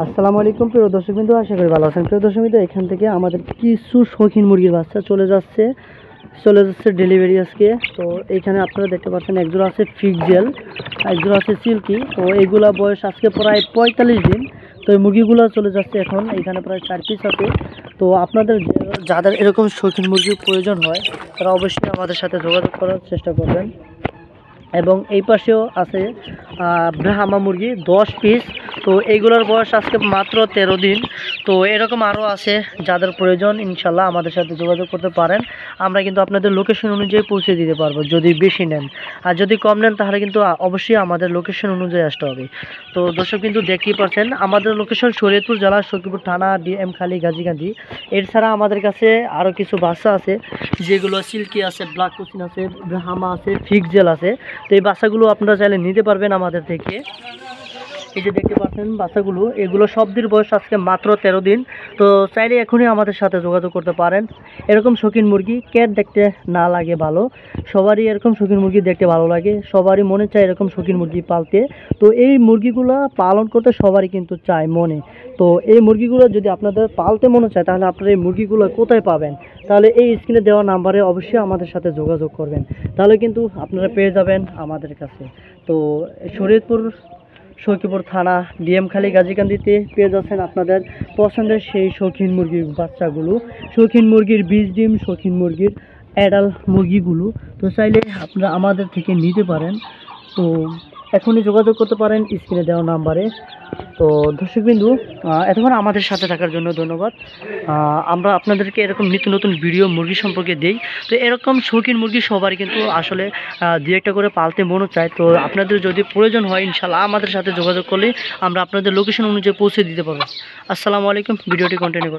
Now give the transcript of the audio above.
আসসালামু আলাইকুম প্রিয় দর্শকবৃন্দ, আশা করি ভালো আছেন। প্রিয় দর্শকবৃন্দ, এখান থেকে আমাদের কিছু শৌখিন মুরগির বাচ্চা চলে যাচ্ছে ডেলিভারি আজকে। তো এইখানে আপনারা দেখতে পাচ্ছেন একজোড়া আছে ফিক্সেল, একজোড়া আছে সিল্কি। তো এইগুলা বয়স আজকে প্রায় 45 দিন। তো এই মুরগিগুলো চলে যাচ্ছে এখন, এইখানে প্রায় 4 পিস আছে। তো আপনাদের যাদের এরকম শৌখিন মুরগির প্রয়োজন হয় তারা অবশ্যই আমাদের সাথে যোগাযোগ করার চেষ্টা করবেন। এবং এই পাশেও আছে ব্রাহ্মা মুরগি 10 পিস। তো এইগুলোর বয়স আজকে মাত্র 13 দিন। তো এরকম আরও আছে, যাদের প্রয়োজন ইনশাল্লাহ আমাদের সাথে যোগাযোগ করতে পারেন। আমরা কিন্তু আপনাদের লোকেশন অনুযায়ী পৌঁছে দিতে পারবো যদি বেশি নেন। আর যদি কম নেন তাহলে কিন্তু অবশ্যই আমাদের লোকেশন অনুযায়ী আসতে হবে। তো দর্শক কিন্তু দেখতেই পাচ্ছেন আমাদের লোকেশন শরীয়তপুর জেলা সখীপুর থানা, ডিএম খালি, গাজীকান্দি। এছাড়া আমাদের কাছে আরও কিছু বাচ্চা আছে, যেগুলো সিল্কি আছে, ব্ল্যাক কোচিন আছে, ব্রাহ্মা আছে, ফিক্সেল আছে। তো এই বাচ্চাগুলো আপনারা চাইলে নিতে পারবেন আমাদের থেকে। এই যে দেখতে পাচ্ছেন বাচ্চাগুলো, এগুলো সবদের বয়স আজকে মাত্র 13 দিন। তো চাইলে এখনই আমাদের সাথে যোগাযোগ করতে পারেন। এরকম শৌখিন মুরগি ক্যাট দেখতে না লাগে ভালো, সবারই এরকম শৌখিন মুরগি দেখতে ভালো লাগে, সবারই মনে চায় এরকম শৌখিন মুরগি পালতে। তো এই মুরগিগুলো পালন করতে সবারই কিন্তু চায় মনে। তো এই মুরগিগুলো যদি আপনাদের পালতে মনে চায় তাহলে আপনারা এই মুরগিগুলো কোথায় পাবেন? তাহলে এই স্ক্রিনে দেওয়া নাম্বারে অবশ্যই আমাদের সাথে যোগাযোগ করবেন, তাহলে কিন্তু আপনারা পেয়ে যাবেন আমাদের কাছে। তো শরীয়তপুর সখীপুর থানা, ডিএম খালি, গাজীকান্দিতে পেয়ে যাচ্ছেন আপনাদের পছন্দের সেই শৌখিন মুরগির বাচ্চাগুলো, শৌখিন মুরগির বীজ ডিম, শৌখিন মুরগির অ্যাডাল মুরগিগুলো। তো চাইলে আপনারা আমাদের থেকে নিতে পারেন। তো এখনই যোগাযোগ করতে পারেন স্ক্রিনে দেওয়া নাম্বারে। তো দর্শকবিন্দু, এতক্ষণ আমাদের সাথে থাকার জন্য ধন্যবাদ। আমরা আপনাদেরকে এরকম নিত্য নতুন ভিডিও মুরগি সম্পর্কে দেই। তো এরকম শৌখিন মুরগি সবারই কিন্তু আসলে দু একটা করে পালতে মনে চায়। তো আপনাদের যদি প্রয়োজন হয় ইনশাল্লাহ আমাদের সাথে যোগাযোগ করলে আমরা আপনাদের লোকেশন অনুযায়ী পৌঁছে দিতে পারবো। আসসালামু আলাইকুম, ভিডিওটি কন্টিনিউ করুন।